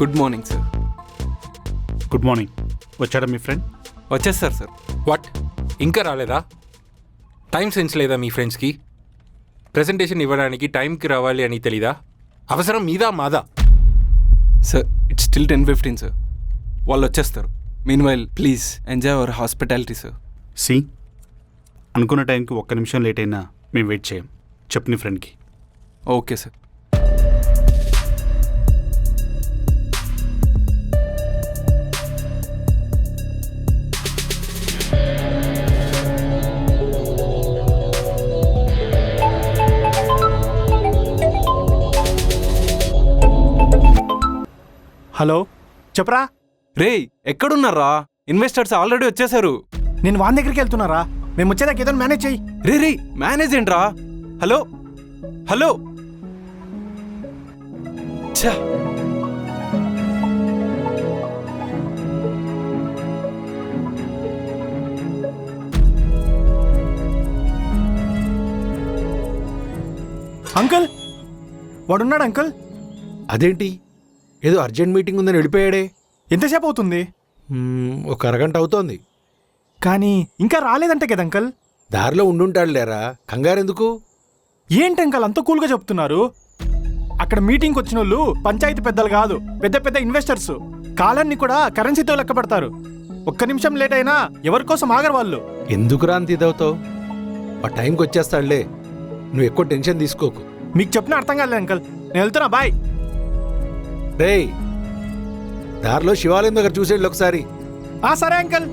Good morning sir. Good morning. వచ్చాడా మీ friend? వచ్చేస్తారు sir. What, ఇంకా రాలేదా? టైం సెన్స్ లేదా మీ ఫ్రెండ్స్కి? ప్రెజెంటేషన్ ఇవ్వడానికి టైంకి రావాలి అని తెలీదా? అవసరం మీదా మాదా? Sir it's still 10:15 sir. వాళ్ళు వచ్చేస్తారు. Meanwhile please enjoy our hospitality sir. సి, అనుకున్న టైంకి ఒక్క నిమిషం లేట్ అయినా మేము వెయిట్ చేయం. చెప్పు నీ ఫ్రెండ్కి. Okay sir. హలో, చెప్పరా. రే ఎక్కడున్నారా? ఇన్వెస్టర్స్ ఆల్రెడీ వచ్చేసారు. నేను వాన్ దగ్గరికి వెళ్తున్నారా. మేము వచ్చేదాకా ఏదో మేనేజ్ చెయ్యి. రే మేనేజ్ ఏంట్రా? Hello hello. ఛా, అంకుల్, వాడున్నాడు అంకుల్. అదేంటి, ఏదో అర్జెంట్ మీటింగ్ ఉందని వెళ్ళిపోయాడే. ఎంతసేపు అవుతుంది? ఒక అరగంట అవుతోంది. కానీ ఇంకా రాలేదంటే కదా అంకుల్. దారిలో ఉండుంటాడు లేరా, కంగారెందుకు? ఏంటి అంకుల్ అంత కూల్గా చెప్తున్నారు? అక్కడ మీటింగ్కి వచ్చిన వాళ్ళు పంచాయతీ పెద్దలు కాదు, పెద్ద పెద్ద ఇన్వెస్టర్స్. కాలాన్ని కూడా కరెన్సీతో లెక్క పెడతారు. ఒక్క నిమిషం లేట్ అయినా ఎవరి కోసం ఆగరు వాళ్ళు. ఎందుకురా అంత ఇదవుతావు? ఆ టైంకి వచ్చేస్తాడులే, నువ్వు ఎక్కువ టెన్షన్ తీసుకోకు. మీకు చెప్పిన అర్థం కాలేదు అంకుల్. నేను వెళ్తున్నా, బాయ్. రేయ్, దారిలో శివాలయం దగ్గర చూసేళ్ళు ఒకసారి. సరే అంకుల్.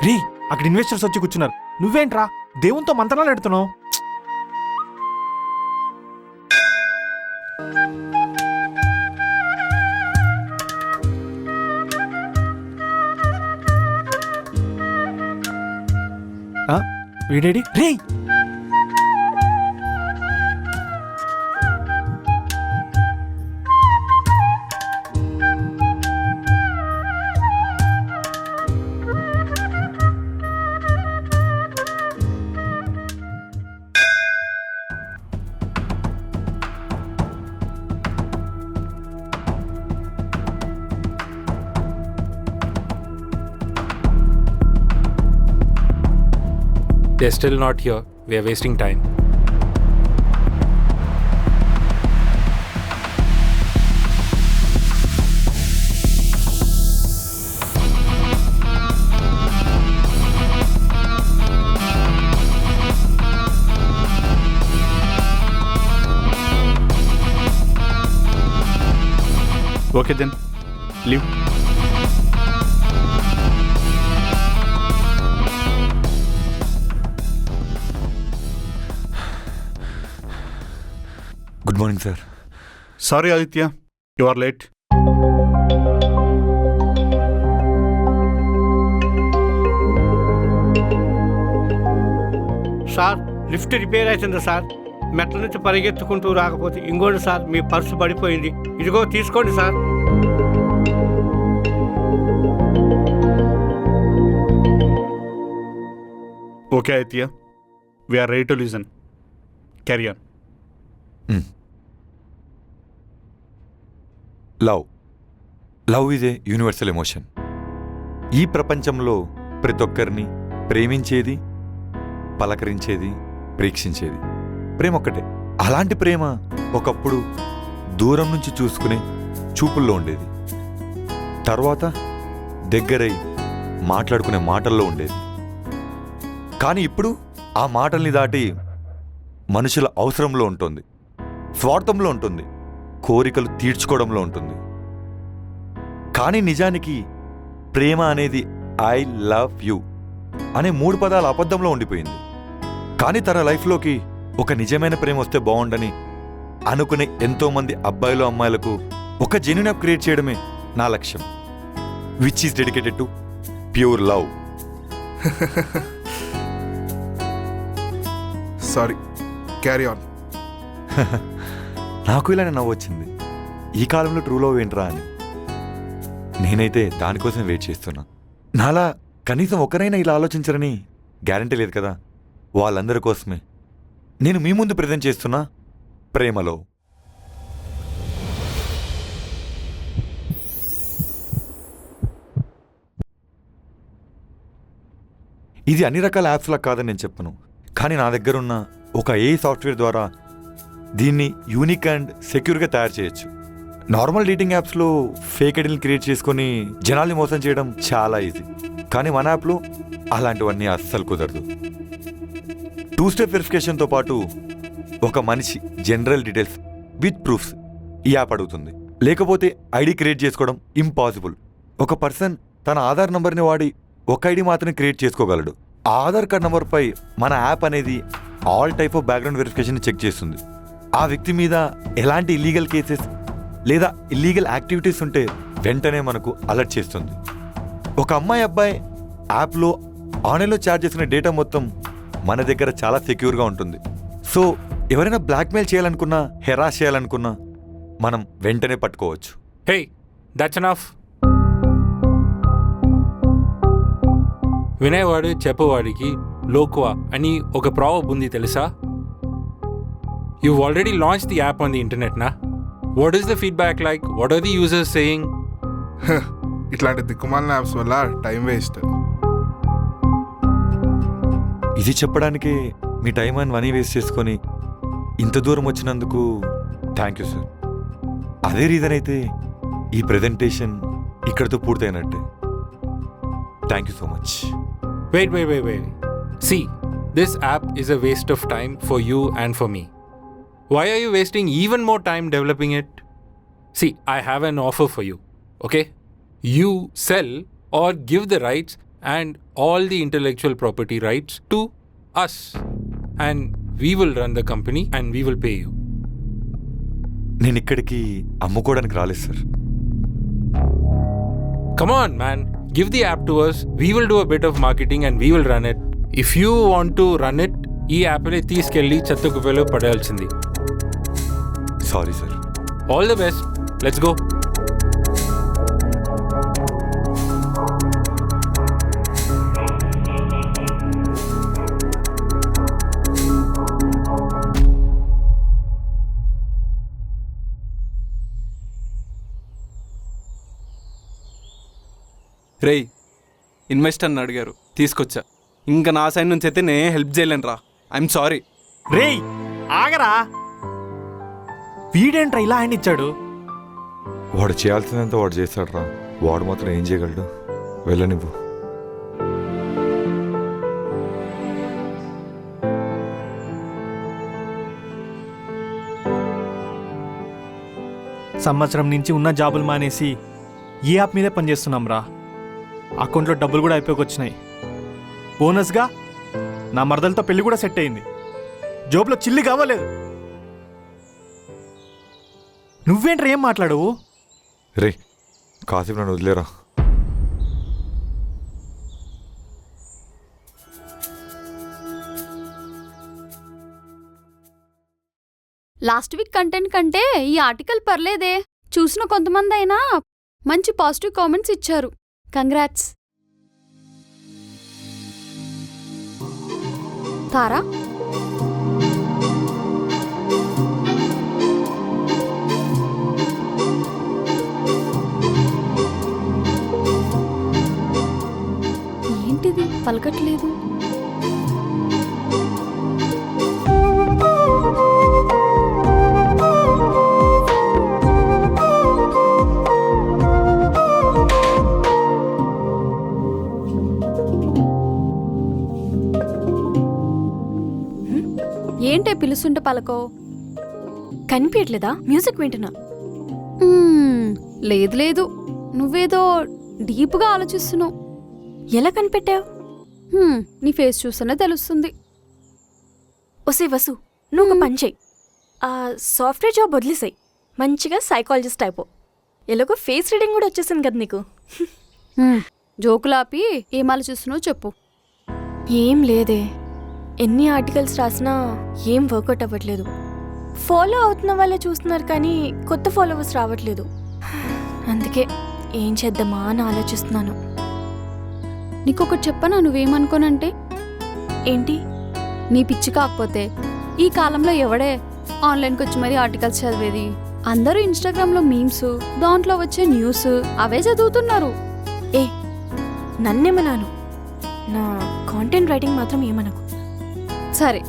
రీ, అక్కడ ఇన్వెస్టర్స్ వచ్చి కూర్చున్నారు. నువ్వేంట్రా దేవునితో మంత్రాలు ఎడుతున్నావు? వీడేడి? రే, They're still not here. We are wasting time. Okay then, leave. Good morning sir. Sorry Aditya, you are late. Sir, lift repair అవుతుంది సార్. మెట్ల నుంచి పరిగెత్తుకుంటూ రాకపోతే ఇంకోండి సార్, మీ పర్సు పడిపోయింది. ఇదిగో తీసుకోండి sir. Okay Aditya, we are ready to listen. Carry on. Love is a universal emotion. ఈ ప్రపంచంలో ప్రతి ఒక్కరిని ప్రేమించేది, పలకరించేది, పరీక్షించేది ప్రేమ ఒక్కటే. అలాంటి ప్రేమ ఒకప్పుడు దూరం నుంచి చూసుకునే చూపుల్లో ఉండేది, తర్వాత దగ్గరై మాట్లాడుకునే మాటల్లో ఉండేది. కానీ ఇప్పుడు ఆ మాటల్ని దాటి మనుషుల అవసరంలో ఉంటుంది, స్వార్థంలో ఉంటుంది, కోరికలు తీర్చుకోవడంలో ఉంటుంది. కానీ నిజానికి ప్రేమ అనేది ఐ లవ్ యూ అనే 3 పదాల అబద్ధంలో ఉండిపోయింది. కానీ తన లైఫ్లోకి ఒక నిజమైన ప్రేమ వస్తే బాగుండని అనుకునే ఎంతోమంది అబ్బాయిలు అమ్మాయిలకు ఒక జెన్యూన్ అప్ క్రియేట్ చేయడమే నా లక్ష్యం, which is dedicated to pure love. Sorry, carry on. నాకు ఇలానే నవ్వొచ్చింది. ఈ కాలంలో ట్రూ లవ్ ఏంట్రా అని. నేనైతే దానికోసం వెయిట్ చేస్తున్నా. నాలా కనీసం ఒకరైనా ఇలా ఆలోచించరని గ్యారంటీ లేదు కదా. వాళ్ళందరి కోసమే నేను మీ ముందు ప్రజెంట్ చేస్తున్నా ప్రేమలో. ఇది అన్ని రకాల యాప్స్లా కాదని నేను చెప్పను, కానీ నా దగ్గర ఉన్న ఒక AI సాఫ్ట్వేర్ ద్వారా దీన్ని యూనిక్ అండ్ సెక్యూర్గా తయారు చేయొచ్చు. నార్మల్ డేటింగ్ యాప్స్లో ఫేక్ ఐడీని క్రియేట్ చేసుకొని జనాల్ని మోసం చేయడం చాలా ఈజీ, కానీ మన యాప్లో అలాంటివన్నీ అస్సలు కుదరదు. 2 స్టెప్ వెరిఫికేషన్తో పాటు ఒక మనిషి జనరల్ డీటెయిల్స్ విత్ ప్రూఫ్స్ ఈ యాప్ అడుగుతుంది. లేకపోతే ఐడి క్రియేట్ చేసుకోవడం ఇంపాసిబుల్. ఒక పర్సన్ తన ఆధార్ నంబర్ని వాడి ఒక ఐడి మాత్రమే క్రియేట్ చేసుకోగలడు. ఆ ఆధార్ కార్డ్ నంబర్పై మన యాప్ అనేది all type of background verification check చేస్తుంది. ఆ వ్యక్తి మీద ఎలాంటి ఇల్లీగల్ కేసెస్ లేదా ఇల్లీగల్ యాక్టివిటీస్ ఉంటే వెంటనే మనకు అలర్ట్ చేస్తుంది. ఒక అమ్మాయి అబ్బాయి యాప్లో ఆన్లైన్లో చార్జ్ చేసిన డేటా మొత్తం మన దగ్గర చాలా సెక్యూర్గా ఉంటుంది. సో ఎవరైనా బ్లాక్మెయిల్ చేయాలనుకున్నా, హెరాస్ చేయాలనుకున్నా మనం వెంటనే పట్టుకోవచ్చు. Hey, that's enough. వినేవాడు చెప్పేవాడికి లోక్వా అని ఒక ప్రావర్బ్ ఉంది తెలుసా? You already launch the app on the internet నా? What is the feedback like? What are the users saying? ఇట్లాంటి దిక్కుమాలిన యాప్స్ వల్ల టైం వేస్ట్. ఇది చెప్పడానికే మీ టైం అండ్ మనీ వేస్ట్ చేసుకొని ఇంత దూరం వచ్చినందుకు థ్యాంక్ యూ సార్. అదే రీజన్ అయితే ఈ ప్రెజెంటేషన్ ఇక్కడితో పూర్తయినట్టే. Thank you so much. Wait. See, this app is a waste of time for you and for me. Why are you wasting even more time developing it? See, I have an offer for you, okay? You sell or give the rights and all the intellectual property rights to us, and we will run the company and we will pay you. నేను ఇక్కడికి అమ్ముకోవడానికి రాలేదు sir. Come on, man. Give the app to us. We will do a bit of marketing and we will run it. If you want to run it, ఈ యాప్ని తీసుకెళ్ళి చెత్తకుప్పలో పడేయాల్సింది. Sorry sir. All the best. Let's go. రేయ్, ఇన్వెస్టర్ని అడిగారు, తీసుకొచ్చా. ఇంకా నా సైడ్ నుంచి అయితే నేను హెల్ప్ చేయలేను రా. I'm sorry. రేయ్ ఆగరా, వీడేంట్రా ఇలా ఆయన ఇచ్చాడు? వాడు చేయాల్సిందంతా వాడు చేస్తాడు రా. వాడు మాత్రం ఏం చేయగలడు? వెళ్ళనివ్వు. సంవత్సరం నుంచి ఉన్న జాబులు మానేసి ఈ యాప్ మీదే పనిచేస్తున్నాం రా. అకౌంట్లో డబ్బులు కూడా అయిపోకొచ్చినాయి. బోనస్గా నా మరదలతో పెళ్లి కూడా సెట్ అయింది. జోబులో చిల్లి కావలేదు. నువ్వేంట్రా ఏం మాట్లాడవు? రే, కాసేపు నన్ను వదిలేరా. లాస్ట్ వీక్ కంటెంట్ కంటే ఈ ఆర్టికల్ పర్లేదే. చూసిన కొంతమంది అయినా మంచి పాజిటివ్ కామెంట్స్ ఇచ్చారు. కంగ్రాట్స్. తారా, ఏంటిది పలకట్లేదు? ఏంటే పిలుస్తుంటే పలకో? కనిపించట్లేదా? మ్యూజిక్ వింటున్నా. లేదు లేదు, నువ్వేదో డీప్గా ఆలోచిస్తున్నావు. ఎలా కనిపెట్టావు? నీ ఫేస్ చూస్తేనే తెలుస్తుంది. ఒసే వసు, నువ్వు ఒక పని చెయ్యి. ఆ సాఫ్ట్వేర్ జాబ్ వదిలేసాయి, మంచిగా సైకాలజిస్ట్ అయిపో. ఎలాగో ఫేస్ రీడింగ్ కూడా వచ్చేసింది కదా నీకు. జోకులాపి ఏం ఆలోచిస్తున్నావు చెప్పు. ఏం లేదే, ఎన్ని ఆర్టికల్స్ రాసినా ఏం వర్కౌట్ అవ్వట్లేదు. ఫాలో అవుతున్న వాళ్ళే చూస్తున్నారు కానీ కొత్త ఫాలోవర్స్ రావట్లేదు. అందుకే ఏం చేద్దామా అని ఆలోచిస్తున్నాను. నీకొకటి చెప్పనా, నువ్వేమనుకోనంటే ఏంటి? నీ పిచ్చి కాకపోతే ఈ కాలంలో ఎవడే ఆన్లైన్కి వచ్చి మరీ ఆర్టికల్స్ చదివేది? అందరూ ఇన్స్టాగ్రామ్లో మీమ్స్, దాంట్లో వచ్చే న్యూస్ అవే చదువుతున్నారు. ఏ నన్నేమన్నాను, నా కాంటెంట్ రైటింగ్ మాత్రం ఏమనకు. సరే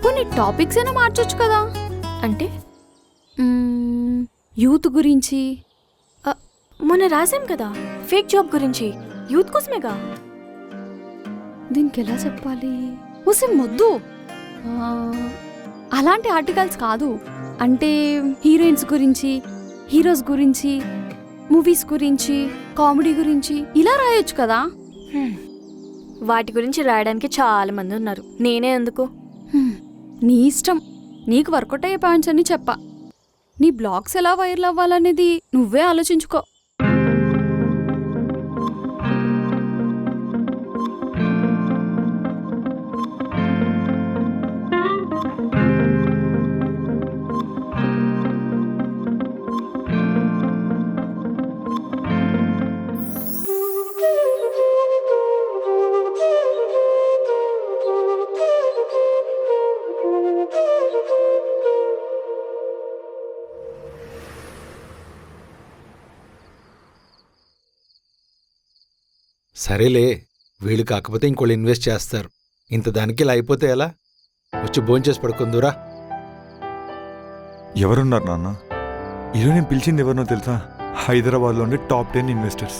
కొన్ని టాపిక్స్ అయినా మార్చొచ్చు కదా. అంటే యూత్ గురించి. మొన్న రాసాం కదా ఫేక్ జాబ్ గురించి, యూత్ కోసమేగా. దీనికి ఎలా చెప్పాలి? ఉసి మొద్దు, అలాంటి ఆర్టికల్స్ కాదు. అంటే హీరోయిన్స్ గురించి, హీరోస్ గురించి, మూవీస్ గురించి, కామెడీ గురించి ఇలా రాయొచ్చు కదా. వాటి గురించి రాయడానికి చాలా మంది ఉన్నారు, నేనే ఎందుకు? నీ ఇష్టం, నీకు వర్కౌట్ అయ్యే పాయింట్స్ అన్ని చెప్పా. నీ బ్లాగ్స్ ఎలా వైరల్ అవ్వాలనేది నువ్వే ఆలోచించుకో. సరేలే, వీళ్ళు కాకపోతే ఇంకోళ్ళు ఇన్వెస్ట్ చేస్తారు. ఇంత దానికి ఇలా అయిపోతే ఎలా? వచ్చి భోంచేసి పడుకుందురా. ఎవరున్నారు నాన్న? ఈరోజు నేను పిలిచింది ఎవరినో తెలుసా? హైదరాబాద్లోని టాప్ 10 ఇన్వెస్టర్స్.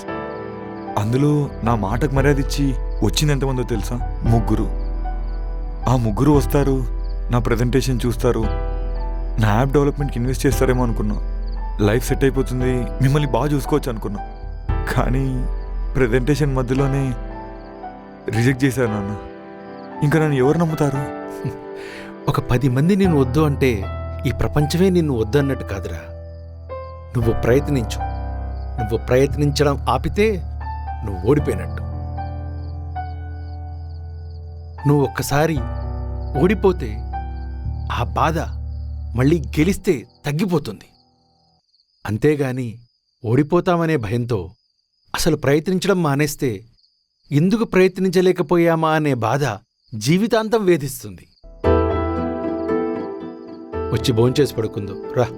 అందులో నా మాటకు మర్యాద ఇచ్చి వచ్చింది ఎంతమందో తెలుసా? 3. ఆ 3 వస్తారు, నా ప్రజెంటేషన్ చూస్తారు, నా యాప్ డెవలప్మెంట్కి ఇన్వెస్ట్ చేస్తారేమో అనుకున్నా. లైఫ్ సెట్ అయిపోతుంది, మిమ్మల్ని బాగా చూసుకోవచ్చు అనుకున్నా. కానీ ప్రజెంటేషన్ మధ్యలోనే రిజెక్ట్ చేశారు నాన్న. ఇంకా నన్ను ఎవరు నమ్ముతారు? ఒక 10 మంది నిన్ను వద్దు అంటే ఈ ప్రపంచమే నిన్ను వద్దు అన్నట్టు కాదురా. నువ్వు ప్రయత్నించు. నువ్వు ప్రయత్నించడం ఆపితే నువ్వు ఓడిపోయినట్టు. నువ్వు ఒక్కసారి ఓడిపోతే ఆ బాధ మళ్ళీ గెలిస్తే తగ్గిపోతుంది. అంతేగాని ఓడిపోతామనే భయంతో అసలు ప్రయత్నించడం మానేస్తే ఎందుకు ప్రయత్నించలేకపోయామా అనే బాధ జీవితాంతం వేధిస్తుంది. వచ్చి భోంచేసి పడుకుందు రా.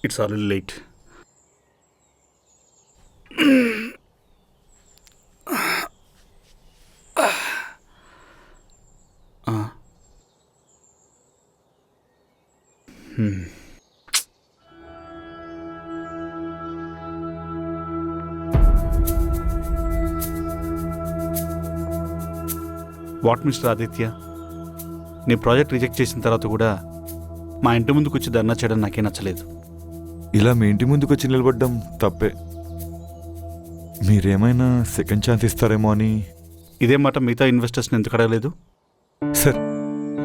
It's already late. What mister Aditya, నీ ప్రాజెక్ట్ రిజెక్ట్ చేసిన తర్వాత కూడా మా ఇంటి ముందుకు వచ్చి ధర్నా చేయడం నాకే నచ్చలేదు. ఇలా మీ ఇంటి ముందుకు వచ్చి నిలబడ్డం తప్పే. మీరేమైనా సెకండ్ ఛాన్స్ ఇస్తారేమో అని. ఇదే మాట మిగతా ఇన్వెస్టర్స్ని ఎందుకు అడగలేదు? సార్,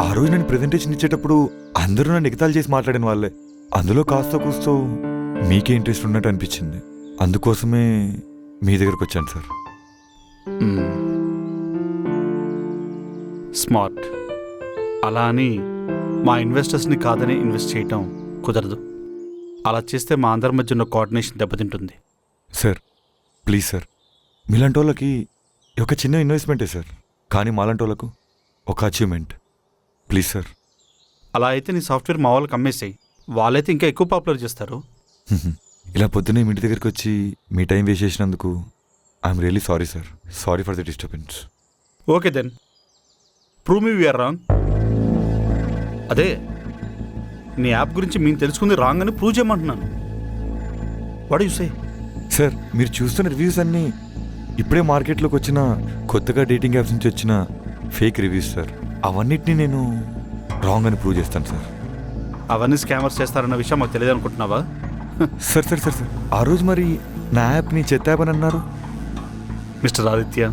ఆ రోజు నేను ప్రెజెంటేషన్ ఇచ్చేటప్పుడు అందరూ నన్ను ఎగతాళి చేసి మాట్లాడిన వాళ్ళే. అందులో కాస్త కూస్తో మీకే ఇంట్రెస్ట్ ఉన్నట్టు అనిపించింది. అందుకోసమే మీ దగ్గరకు వచ్చాను సార్. స్మార్ట్. అలా అని మా ఇన్వెస్టర్స్ని కాదని ఇన్వెస్ట్ చేయటం కుదరదు. అలా చేస్తే మా అందరి మధ్య ఉన్న కోఆర్డినేషన్ దెబ్బతింటుంది. సార్ ప్లీజ్ సార్, మీలాంటి వాళ్ళకి ఒక చిన్న ఇన్వెస్ట్మెంటే సార్, కానీ మాలాంటి వాళ్ళకు ఒక అచీవ్మెంట్. Please sir. అలా అయితే నీ సాఫ్ట్వేర్ మా వాళ్ళకి అమ్మేసాయి, వాళ్ళైతే ఇంకా ఎక్కువ పాపులర్ చేస్తారు. ఇలా పొద్దున్నే మీ ఇంటి దగ్గరికి వచ్చి మీ టైం వేస్ట్ చేసినందుకు I'm really sorry sir. Sorry for the disturbance. Okay then, prove me we are wrong. అదే నీ యాప్ గురించి మేము తెలుసుకుంది రాంగ్ అని ప్రూవ్ చేయమంటున్నాను. What you say? సార్, మీరు చూస్తున్న రివ్యూస్ అన్నీ ఇప్పుడే మార్కెట్లోకి వచ్చిన కొత్తగా డేటింగ్ యాప్స్ నుంచి వచ్చిన ఫేక్ రివ్యూస్ సార్. అవన్నిటినీ నేను రాంగ్ అని ప్రూవ్ చేస్తాను సార్. అవన్నీ స్కామర్స్ చేస్తారన్న విషయం మాకు తెలియదు అనుకుంటున్నావా? సార్ సార్ సార్ సార్ ఆ రోజు మరి నా యాప్ని చెత్త యాప్ అని అన్నారు. మిస్టర్ ఆదిత్య,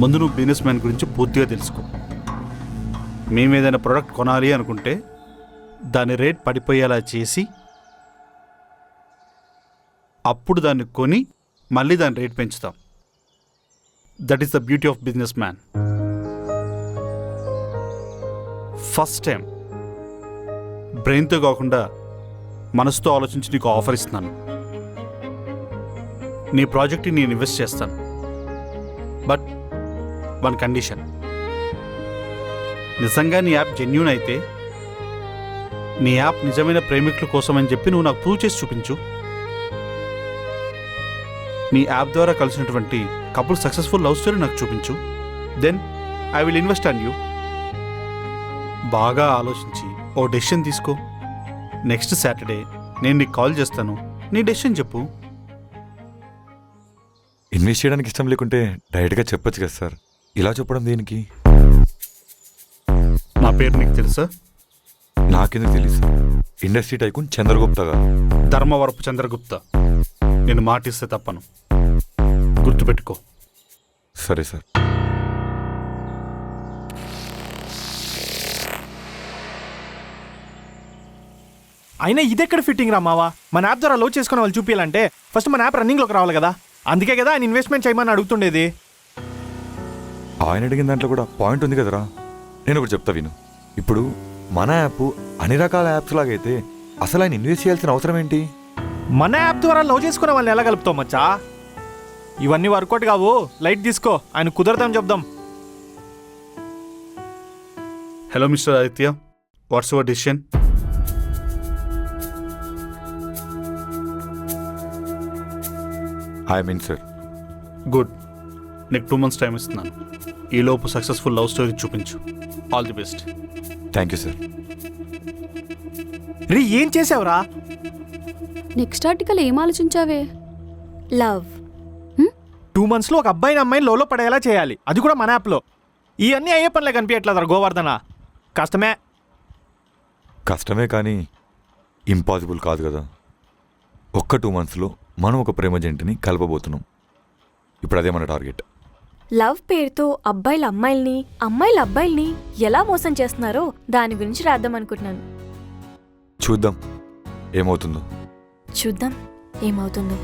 ముందు నువ్వు బిజినెస్ మ్యాన్ గురించి పూర్తిగా తెలుసుకో. మేము ఏదైనా ప్రోడక్ట్ కొనాలి అనుకుంటే దాని రేట్ పడిపోయేలా చేసి అప్పుడు దాన్ని కొని మళ్ళీ దాని రేట్ పెంచుతాం. That is the beauty of business man. First time బ్రెయిన్తో కాకుండా మనసుతో ఆలోచించి నీకు ఆఫర్ ఇస్తున్నాను. నీ ప్రాజెక్ట్ని నేను ఇన్వెస్ట్ చేస్తాను. బట్ వన్ కండిషన్, నిజంగా నీ యాప్ జెన్యూన్ అయితే, నీ యాప్ నిజమైన ప్రేమికుల కోసం అని చెప్పి నువ్వు నాకు ప్రూవ్ చేసి చూపించు. నీ యాప్ ద్వారా కలిసినటువంటి కపుల్ సక్సెస్ఫుల్ లవ్ స్టోరీ నాకు చూపించు. Then I will invest on you. బాగా ఆలోచించి ఓ డెసిషన్ తీసుకో. నెక్స్ట్ సాటర్డే నేను నీకు కాల్ చేస్తాను. నీ డెసిషన్ చెప్పు. ఇన్వెస్ట్ చేయడానికి ఇష్టం లేకుంటే డైరెక్ట్గా చెప్పొచ్చు కదా సార్, ఇలా చెప్పడం దేనికి? నా పేరు నీకు తెలుసా? నాకెందుకు తెలుసు? ఇండస్ట్రీ టైకూన్ చంద్రగుప్త గారు. ధర్మవరపు చంద్రగుప్త. నేను మాటిస్తే తప్పను, గుర్తుపెట్టుకో. సరే సార్. అయినా ఇదెక్కడ ఫిట్టింగ్ రా మావా? మన యాప్ ద్వారా లోడ్ చేసుకునే వాళ్ళు చూపించాలంటే ఫస్ట్ మన యాప్ రన్నింగ్లోకి రావాలి కదా. అందుకే కదా ఆయన ఇన్వెస్ట్మెంట్ చేయమని అడుగుతుండేది. ఆయన అడిగిన దాంట్లో కూడా పాయింట్ ఉంది కదరా. నేను ఒకటి చెప్తా విను. ఇప్పుడు మన యాప్ అన్ని రకాల యాప్స్ లాగైతే అసలు ఆయన ఇన్వెస్ట్ చేయాల్సిన అవసరం ఏంటి? మన యాప్ ద్వారా లవ్ చేసుకునే వాళ్ళని ఎలా కలుపుతాం మచ్చా? ఇవన్నీ వర్కౌట్ కావు, లైట్ తీసుకో. ఆయన కుదరదాం చెప్దాం. Hello mister Aditya, what's your decision? I mean sir. Good. నీకు 2 months టైం ఇస్తున్నాను. ఈలోపు సక్సెస్ఫుల్ లవ్ స్టోరీ చూపించు. All the best. Thank you sir. రీ ఏం చేసావురా? నెక్స్ట్ ఆర్టికల్ ఏం ఆలోచించావే? లవ్. 2 monthsలో ఒక అబ్బాయిని అమ్మాయిని లోలో పడేలా చేయాలి, అది కూడా మన యాప్లో. ఇవన్నీ అయ్యే పనులే కనిపించట్లేదా గోవర్ధన? కష్టమే. కష్టమే కానీ ఇంపాసిబుల్ కాదు కదా. ఒక్క 2 monthsలో మనం ఒక ప్రేమ జంటని కలపబోతున్నాం. ఇప్పుడు అదే మన టార్గెట్. లవ్ పేరుతో అబ్బాయిలు అమ్మాయిల్ని, అమ్మాయిలు అబ్బాయిల్ని ఎలా మోసం చేస్తున్నారో దాని గురించి రాద్దాం అనుకుంటున్నాను. చూద్దాం ఏమవుతుందో. చూద్దాం ఏమవుతుందో.